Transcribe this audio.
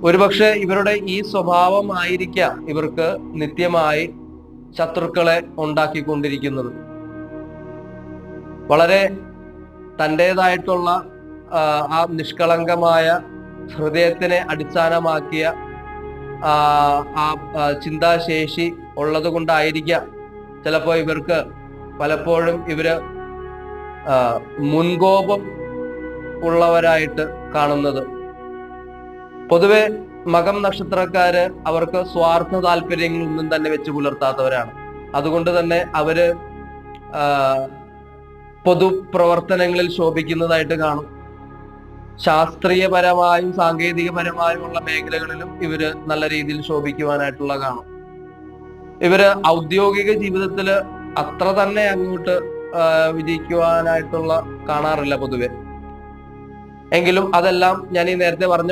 ഒരുപക്ഷെ ഇവരുടെ ഈ സ്വഭാവമായിരിക്കാം ഇവർക്ക് നിത്യമായി ശത്രുക്കളെ ഉണ്ടാക്കിക്കൊണ്ടിരിക്കുന്നത്. വളരെ തൻ്റെതായിട്ടുള്ള ആ നിഷ്കളങ്കമായ ഹൃദയത്തിനെ അടിസ്ഥാനമാക്കിയ ചിന്താശേഷി ഉള്ളത് കൊണ്ടായിരിക്കാം ചിലപ്പോൾ ഇവർക്ക് പലപ്പോഴും ഇവര് മുൻകോപം ഉള്ളവരായിട്ട് കാണുന്നത്. പൊതുവെ മകം നക്ഷത്രക്കാര് അവർക്ക് സ്വാർത്ഥ താല്പര്യങ്ങളൊന്നും തന്നെ വെച്ച് പുലർത്താത്തവരാണ്. അതുകൊണ്ട് തന്നെ അവര് പൊതുപ്രവർത്തനങ്ങളിൽ ശോഭിക്കുന്നതായിട്ട് കാണും. ശാസ്ത്രീയപരമായും സാങ്കേതികപരമായുമുള്ള മേഖലകളിലും ഇവര് നല്ല രീതിയിൽ ശോഭിക്കുവാനായിട്ടുള്ള കാണും. ഇവര് ഔദ്യോഗിക ജീവിതത്തില് അത്ര തന്നെ അങ്ങോട്ട് വിജയിക്കുവാനായിട്ടുള്ള കാണാറില്ല പൊതുവെ. എങ്കിലും അതെല്ലാം ഞാൻ ഈ നേരത്തെ പറഞ്ഞ